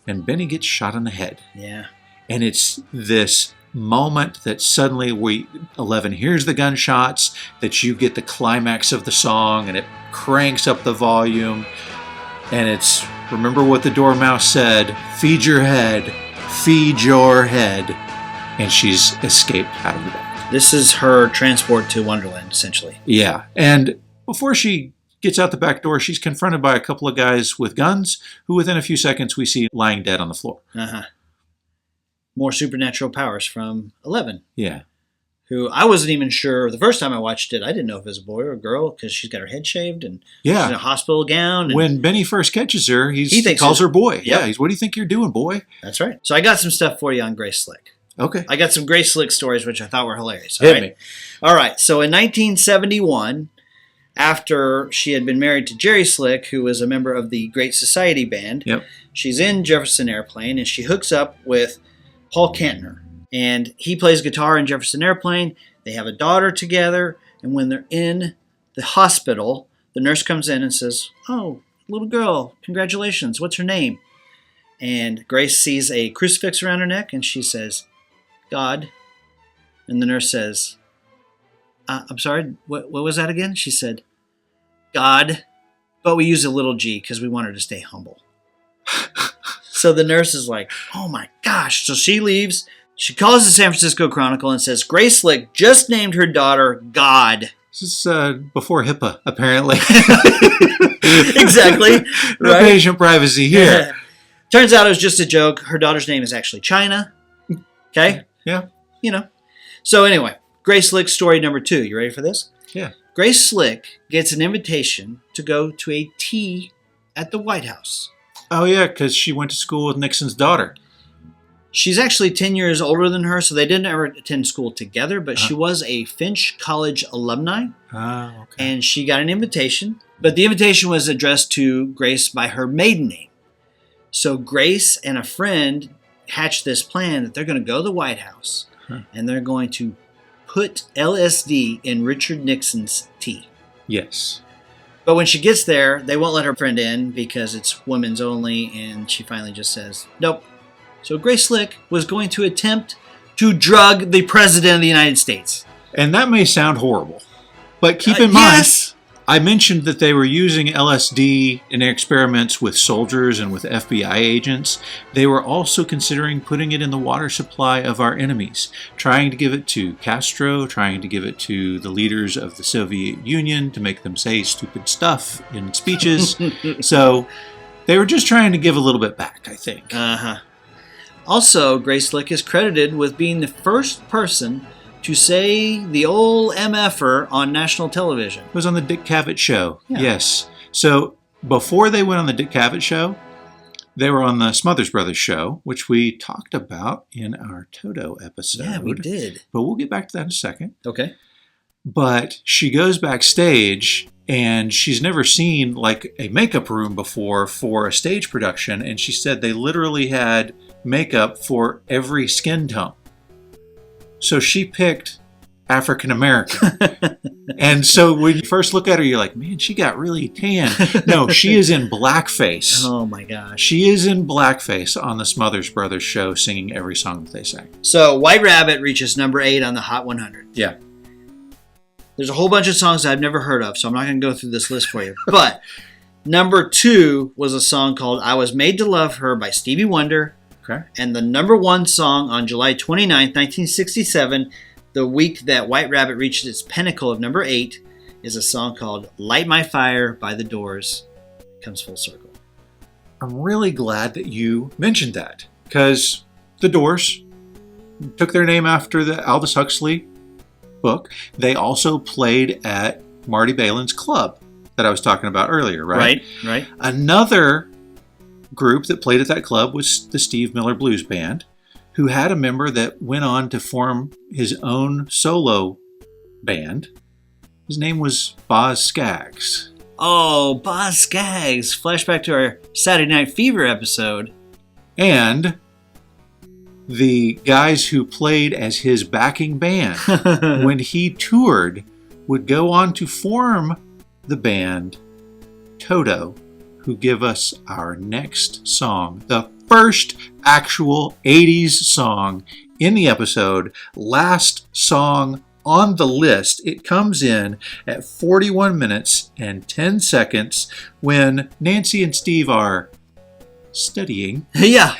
And Benny gets shot in the head. Yeah. And it's this moment that suddenly 11 hears the gunshots, that you get the climax of the song, and it cranks up the volume. And it's, remember what the Dormouse said, feed your head, feed your head. And she's escaped out of the back. This is her transport to Wonderland, essentially. Yeah. And before she gets out the back door, she's confronted by a couple of guys with guns, who within a few seconds we see lying dead on the floor. Uh-huh. More supernatural powers from 11. Yeah. Who I wasn't even sure, the first time I watched it, I didn't know if it was a boy or a girl, because she's got her head shaved and she's in a hospital gown. And when Benny first catches her, he calls her boy. Yep. Yeah, what do you think you're doing, boy? That's right. So I got some stuff for you on Grace Slick. Okay. I got some Grace Slick stories, which I thought were hilarious. Hit me. All right. So in 1971, after she had been married to Jerry Slick, who was a member of the Great Society Band, she's in Jefferson Airplane, and she hooks up with Paul Kantner. And he plays guitar in Jefferson Airplane. They have a daughter together. And when they're in the hospital, the nurse comes in and says, "Oh, little girl, congratulations. What's her name?" And Grace sees a crucifix around her neck, and she says, "God." And the nurse says, "I'm sorry, what was that again?" She said, "God." But we use a little g because we want her to stay humble. So the nurse is like, "Oh my gosh." So she leaves. She calls the San Francisco Chronicle and says, "Grace Slick just named her daughter God." This is before HIPAA, apparently. Exactly. No patient privacy here. Turns out it was just a joke. Her daughter's name is actually China. Okay? Yeah. You know. So anyway, Grace Slick story number 2. You ready for this? Yeah. Grace Slick gets an invitation to go to a tea at the White House. Oh, yeah, because she went to school with Nixon's daughter. She's actually 10 years older than her, so they didn't ever attend school together, but she was a Finch College alumni. Oh, okay. And she got an invitation, but the invitation was addressed to Grace by her maiden name. So Grace and a friend hatched this plan that they're going to go to the White House, and they're going to put LSD in Richard Nixon's tea. Yes. But when she gets there, they won't let her friend in because it's women's only, and she finally just says, nope. So Grace Slick was going to attempt to drug the President of the United States. And that may sound horrible, but keep in mind, I mentioned that they were using LSD in experiments with soldiers and with FBI agents. They were also considering putting it in the water supply of our enemies, trying to give it to Castro, trying to give it to the leaders of the Soviet Union to make them say stupid stuff in speeches. So they were just trying to give a little bit back, I think. Uh-huh. Also, Grace Slick is credited with being the first person to say the old MF'er on national television. It was on the Dick Cavett show. Yeah. Yes. So before they went on the Dick Cavett show, they were on the Smothers Brothers show, which we talked about in our Toto episode. Yeah, we did. But we'll get back to that in a second. Okay. But she goes backstage, and she's never seen like a makeup room before for a stage production. And she said they literally had makeup for every skin tone. So she picked African American. And so when you first look at her, you're like, man, she got really tan. No, she is in blackface. Oh my gosh. She is in blackface on the Smothers Brothers show, singing every song that they sang. So White Rabbit reaches number 8 on the Hot 100. Yeah. There's a whole bunch of songs I've never heard of, so I'm not going to go through this list for you. But number 2 was a song called I Was Made to Love Her by Stevie Wonder. Okay. And the number 1 song on July 29th, 1967, the week that White Rabbit reached its pinnacle of number 8, is a song called Light My Fire by The Doors. Comes full circle. I'm really glad that you mentioned that, because The Doors took their name after the Aldous Huxley book. They also played at Marty Balin's club that I was talking about earlier, right? Right. Another group that played at that club was the Steve Miller Blues Band, who had a member that went on to form his own solo band. His name was Boz Scaggs. Oh, Boz Scaggs. Flashback to our Saturday Night Fever episode. And the guys who played as his backing band when he toured would go on to form the band Toto, who give us our next song, the first actual 80s song in the episode, last song on the list. It comes in at 41 minutes and 10 seconds when Nancy and Steve are studying. Yeah.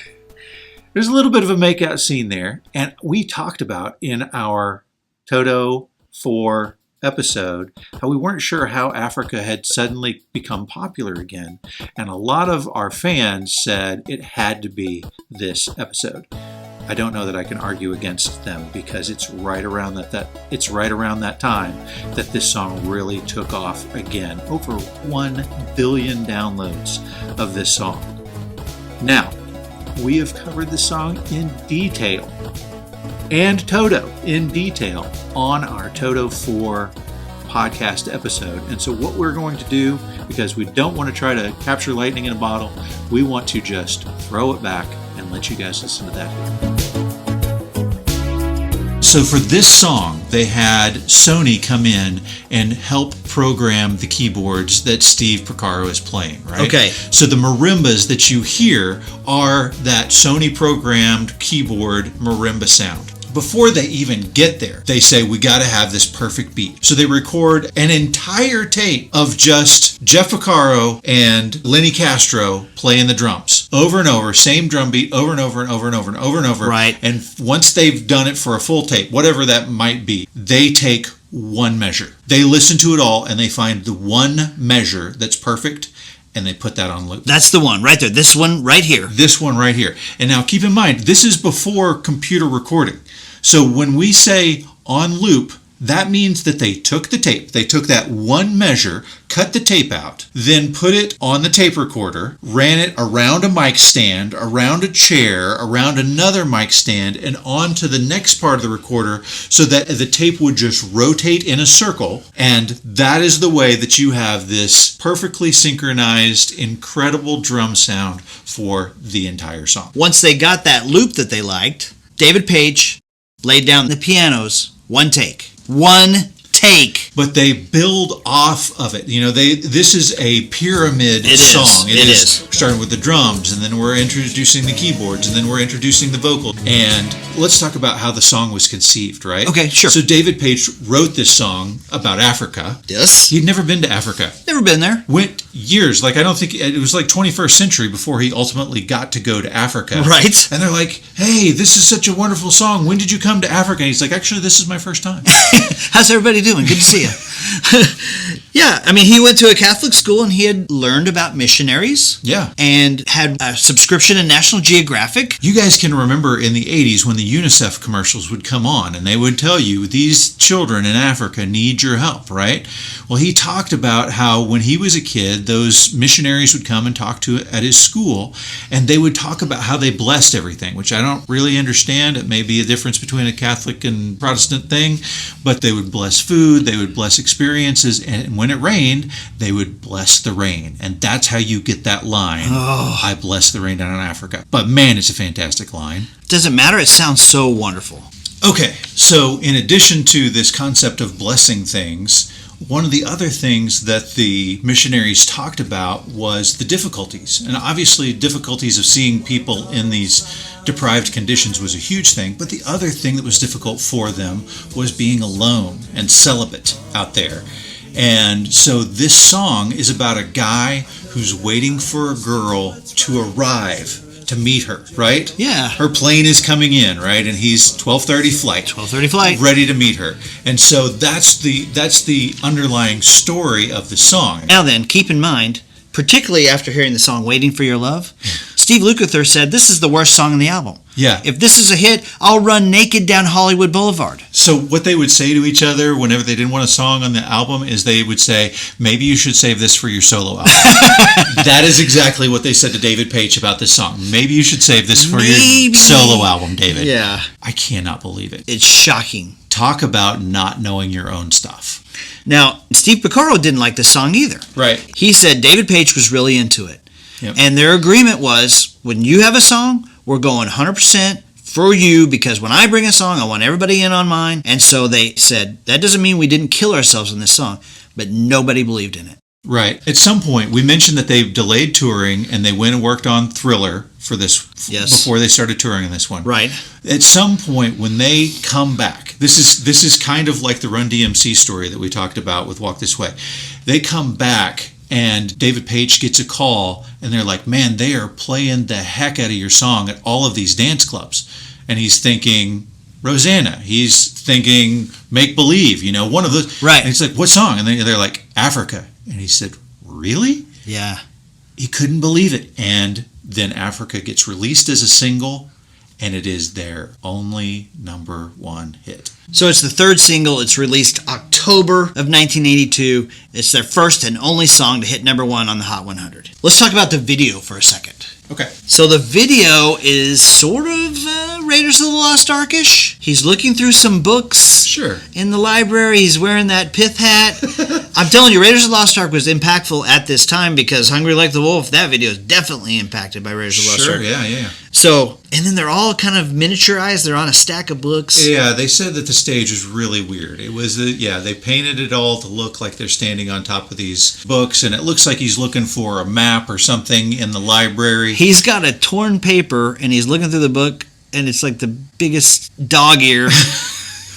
There's a little bit of a makeout scene there, and we talked about in our Toto 4 episode how we weren't sure how Africa had suddenly become popular again, and a lot of our fans said it had to be this episode. I don't know that I can argue against them, because it's right around that time that this song really took off again. Over 1 billion downloads of this song. Now, we have covered the song in detail, and Toto in detail, on our Toto 4 podcast episode. And so what we're going to do, because we don't want to try to capture lightning in a bottle, we want to just throw it back and let you guys listen to that here. So for this song, they had Sony come in and help program the keyboards that Steve Porcaro is playing, right? Okay. So the marimbas that you hear are that Sony programmed keyboard marimba sound. Before they even get there, they say, we got to have this perfect beat. So they record an entire tape of just Jeff Porcaro and Lenny Castro playing the drums over and over, same drum beat over and over and over and over and over and over. Right. And once they've done it for a full tape, whatever that might be, they take one measure. They listen to it all and they find the one measure that's perfect, and they put that on loop. That's the one right there. This one right here. This one right here. And now keep in mind, this is before computer recording. So when we say on loop, that means that they took the tape, they took that one measure, cut the tape out, then put it on the tape recorder, ran it around a mic stand, around a chair, around another mic stand, and onto the next part of the recorder, so that the tape would just rotate in a circle. And that is the way that you have this perfectly synchronized, incredible drum sound for the entire song. Once they got that loop that they liked, David Page laid down the pianos, one take. But they build off of it. You know, this is a pyramid song. It is. Starting with the drums, and then we're introducing the keyboards, and then we're introducing the vocal. And let's talk about how the song was conceived, right? Okay, sure. So David Page wrote this song about Africa. Yes. He'd never been to Africa. Never been there. Went years. Like, I don't think it was like 21st century before he ultimately got to go to Africa. Right. And they're like, hey, this is such a wonderful song. When did you come to Africa? And he's like, actually, this is my first time. How's everybody doing? Good to see you. Yeah, I mean, he went to a Catholic school and he had learned about missionaries. Yeah. And had a subscription in National Geographic. You guys can remember in the 80s when the UNICEF commercials would come on and they would tell you, these children in Africa need your help, right? Well, he talked about how when he was a kid, those missionaries would come and talk to at his school, and they would talk about how they blessed everything, which I don't really understand. It may be a difference between a Catholic and Protestant thing, but they would bless food, they would bless experiences, and when it rained, they would bless the rain. And that's how you get that line, I bless the rain down in Africa. But man, it's a fantastic line. Doesn't matter, it sounds so wonderful. Okay, so in addition to this concept of blessing things, one of the other things that the missionaries talked about was the difficulties. And obviously, difficulties of seeing people in these deprived conditions was a huge thing. But the other thing that was difficult for them was being alone and celibate out there. And so this song is about a guy who's waiting for a girl to arrive to meet her, right? Yeah. Her plane is coming in, right? And he's 12:30 flight. 12:30 flight. Ready to meet her. And so that's the underlying story of the song. Now then, keep in mind, particularly after hearing the song Waiting for Your Love, Steve Lukather said this is the worst song on the album. Yeah. If this is a hit, I'll run naked down Hollywood Boulevard. So what they would say to each other whenever they didn't want a song on the album is they would say, maybe you should save this for your solo album. That is exactly what they said to David Paich about this song. Maybe you should save this for your solo album, David. Yeah. I cannot believe it. It's shocking. Talk about not knowing your own stuff. Now, Steve Porcaro didn't like this song either. Right. He said David Paich was really into it. Yep. And their agreement was, when you have a song, we're going 100% for you, because when I bring a song, I want everybody in on mine. And so they said, that doesn't mean we didn't kill ourselves on this song, but nobody believed in it. Right. At some point, we mentioned that they delayed touring and they went and worked on Thriller for this before they started touring on this one. Right. At some point, when they come back, this is kind of like the Run DMC story that we talked about with Walk This Way. They come back and David Paich gets a call and they're like, man, they are playing the heck out of your song at all of these dance clubs. And he's thinking Rosanna. He's thinking Make Believe, one of those. Right. And he's like, what song? And they're like, Africa. And he said, really? Yeah. He couldn't believe it. And then Africa gets released as a single, and it is their only #1 hit. So it's the third single. It's released October of 1982. It's their first and only song to hit #1 on the Hot 100. Let's talk about the video for a second. Okay. So the video is sort of Raiders of the Lost Ark-ish. He's looking through some books. Sure. In the library. He's wearing that pith hat. I'm telling you, Raiders of the Lost Ark was impactful at this time because Hungry Like the Wolf, that video is definitely impacted by Raiders of the Lost Ark. Sure, yeah. So, and then they're all kind of miniaturized. They're on a stack of books. Yeah, they said that the stage was really weird. It was, they painted it all to look like they're standing on top of these books, and it looks like he's looking for a map or something in the library. He's got a torn paper, and he's looking through the book, and it's like the biggest dog ear.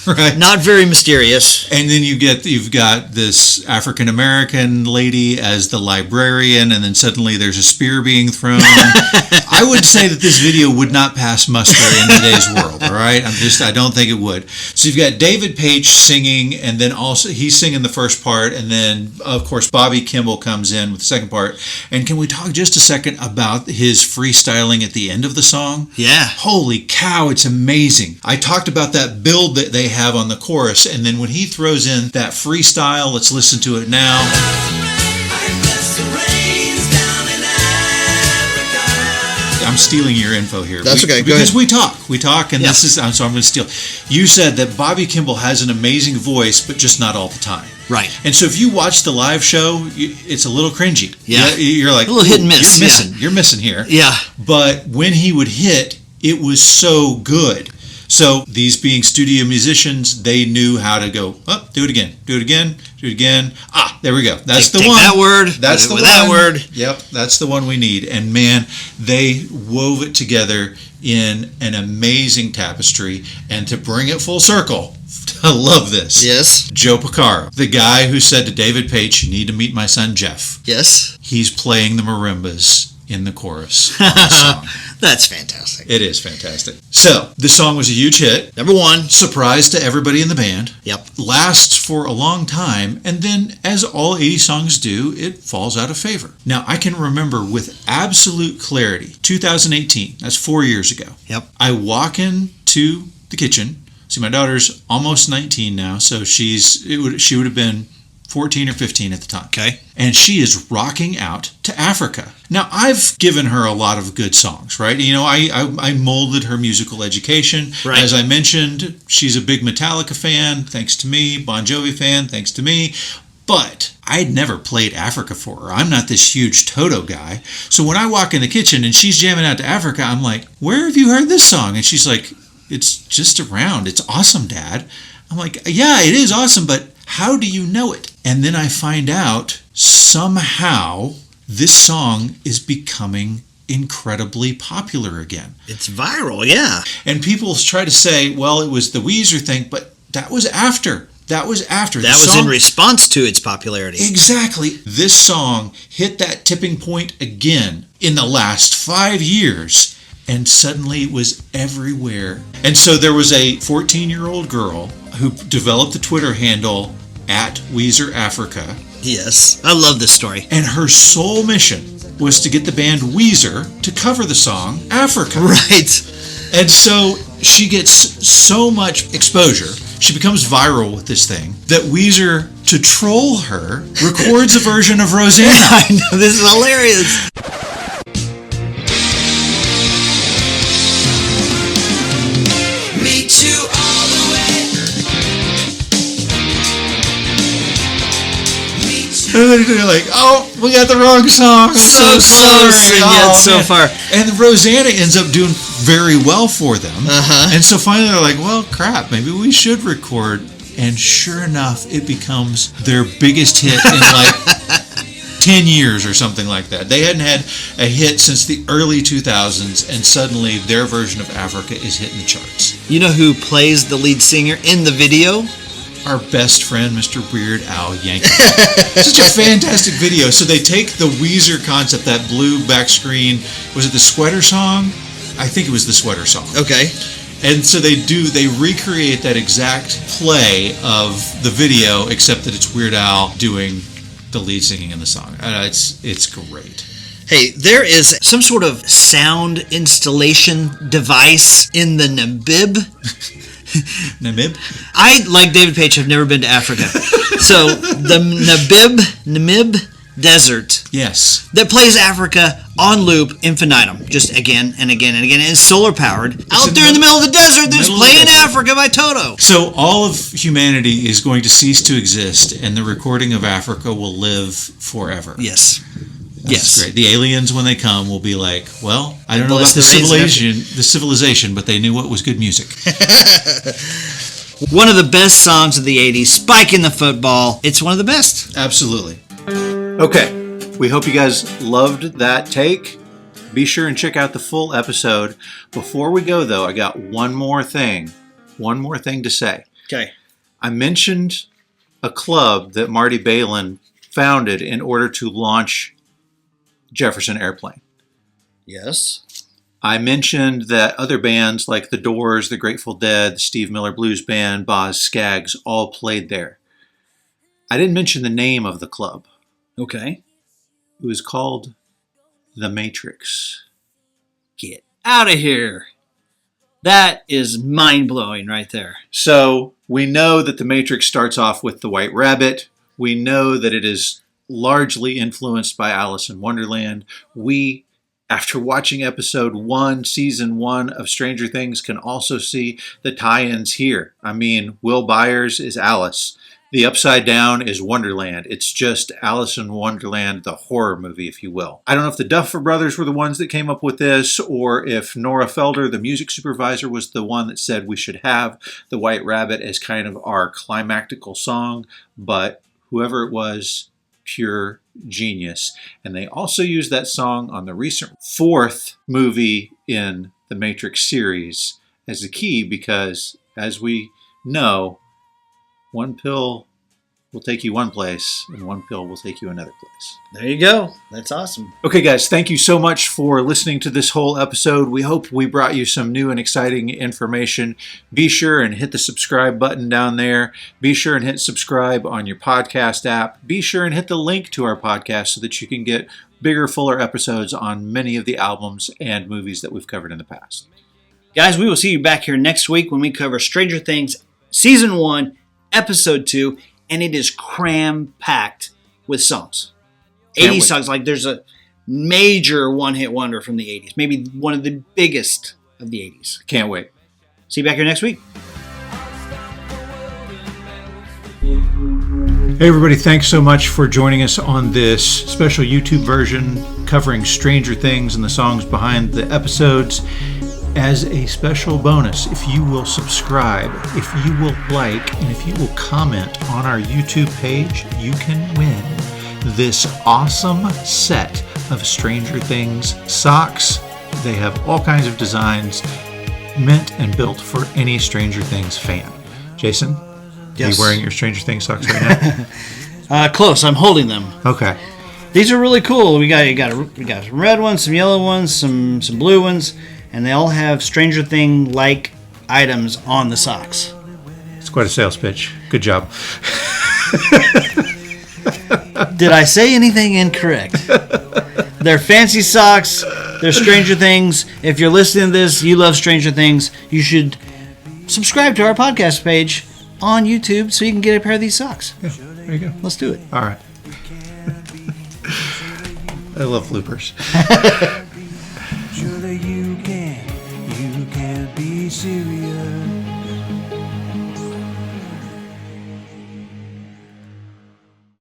Right. Not very mysterious. And then you've got this African American lady as the librarian, and then suddenly there's a spear being thrown. I would say that this video would not pass muster in today's world. All right, I don't think it would. So you've got David Paich singing, and then also he's singing the first part, and then of course Bobby Kimball comes in with the second part. And can we talk just a second about his freestyling at the end of the song? Yeah. Holy cow, it's amazing. I talked about that build that they have on the chorus, and then when he throws in that freestyle, let's listen to it now. I'm stealing your info here. That's okay. Go because ahead. we talk, and this is so I'm going to steal. You said that Bobby Kimball has an amazing voice, but just not all the time. Right. And so if you watch the live show, it's a little cringy. Yeah. You're like, a little hit and miss. You're missing here. Yeah. But when he would hit, it was so good. So these being studio musicians, they knew how to go, do it again. Ah, there we go. That's the one. That word. That's the one. That word. Yep, that's the one we need. And man, they wove it together in an amazing tapestry. And to bring it full circle, I love this. Yes. Joe Porcaro, the guy who said to David Paich, you need to meet my son Jeff. Yes. He's playing the marimbas in the chorus of the song. That's fantastic. It is fantastic. So, the song was a huge hit. #1. Surprise to everybody in the band. Yep. Lasts for a long time, and then, as all 80 songs do, it falls out of favor. Now, I can remember with absolute clarity, 2018, that's 4 years ago. Yep. I walk into the kitchen. See, my daughter's almost 19 now, so she would have been 14 or 15 at the time. Okay. And she is rocking out to Africa. Now, I've given her a lot of good songs, right? I molded her musical education. Right. As I mentioned, she's a big Metallica fan, thanks to me. Bon Jovi fan, thanks to me. But I'd never played Africa for her. I'm not this huge Toto guy. So when I walk in the kitchen and she's jamming out to Africa, I'm like, where have you heard this song? And she's like, it's just around. It's awesome, Dad. I'm like, yeah, it is awesome, but how do you know it? And then I find out somehow this song is becoming incredibly popular again. It's viral, yeah. And people try to say, well, it was the Weezer thing, but that was after. That was in response to its popularity. Exactly. This song hit that tipping point again in the last 5 years. and suddenly it was everywhere. And so there was a 14-year-old girl who developed the Twitter handle @WeezerAfrica. Yes. I love this story. And her sole mission was to get the band Weezer to cover the song Africa. Right. And so she gets so much exposure, she becomes viral with this thing, that Weezer, to troll her, records a version of Rosanna. I know, this is hilarious. Meet you all the way. Meet you. And then they're like, oh, we got the wrong song. I'm so So close sorry. and yet Oh, so man. far. And Rosanna ends up doing very well for them. Uh-huh. And so finally they're like, well, crap, maybe we should record. And sure enough, it becomes their biggest hit in like 10 years or something like that. They hadn't had a hit since the early 2000s, and suddenly their version of Africa is hitting the charts. You know who plays the lead singer in the video? Our best friend, Mr. Weird Al Yankovic. Such a fantastic video. So they take the Weezer concept, that blue back screen. Was it the sweater song? I think it was the sweater song. Okay. And so they recreate that exact play of the video, except that it's Weird Al doing the lead singing in the song. It's great. Hey, there is some sort of sound installation device in the Namib. Namib? I, like David Page, have never been to Africa. So the Namib Desert Yes. that plays Africa on loop infinitum, just again and again and again. And it's solar powered. Out in there in the middle of the desert, there's middle of the playing desert. Africa by Toto. So all of humanity is going to cease to exist, and the recording of Africa will live forever. Yes. That's great. The aliens, when they come, will be like, well, I don't know Bless about the civilization, but they knew what was good music. One of the best songs of the 80s, Spike in the Football. It's one of the best. Absolutely. Okay, we hope you guys loved that take. Be sure and check out the full episode. Before we go, though, I got one more thing to say. Okay. I mentioned a club that Marty Balin founded in order to launch Jefferson Airplane. Yes. I mentioned that other bands like The Doors, The Grateful Dead, the Steve Miller Blues Band, Boz Scaggs all played there. I didn't mention the name of the club. Okay. It was called The Matrix. Get out of here. That is mind-blowing right there. So we know that The Matrix starts off with the White Rabbit. We know that it is largely influenced by Alice in Wonderland. We, after watching episode 1, season 1 of Stranger Things, can also see the tie-ins here. I mean, Will Byers is Alice. The Upside Down is Wonderland. It's just Alice in Wonderland, the horror movie, if you will. I don't know if the Duffer Brothers were the ones that came up with this, or if Nora Felder, the music supervisor, was the one that said we should have the White Rabbit as kind of our climactical song, but whoever it was, pure genius. And they also used that song on the recent 4th movie in the Matrix series as a key because, as we know, one pill will take you one place, and one pill will take you another place. There you go. That's awesome. Okay, guys, thank you so much for listening to this whole episode. We hope we brought you some new and exciting information. Be sure and hit the subscribe button down there. Be sure and hit subscribe on your podcast app. Be sure and hit the link to our podcast so that you can get bigger, fuller episodes on many of the albums and movies that we've covered in the past. Guys, we will see you back here next week when we cover Stranger Things Season 1, Episode 2, and it is cram-packed with songs. Can't 80s wait. songs. Like there's a major one-hit wonder from the 80s. Maybe one of the biggest of the 80s. Can't wait. See you back here next week. Hey everybody, thanks so much for joining us on this special YouTube version covering Stranger Things and the songs behind the episodes. As a special bonus, if you will subscribe, if you will like, and if you will comment on our YouTube page, you can win this awesome set of Stranger Things socks. They have all kinds of designs meant and built for any Stranger Things fan. Jason? Yes. Are you wearing your Stranger Things socks right now? Close. I'm holding them. Okay. These are really cool. We got some red ones, some yellow ones, some blue ones, and they all have Stranger Thing-like items on the socks. It's quite a sales pitch. Good job. Did I say anything incorrect? They're fancy socks. They're Stranger Things. If you're listening to this, you love Stranger Things, you should subscribe to our podcast page on YouTube so you can get a pair of these socks. Yeah, there you go. Let's do it. All right. I love bloopers.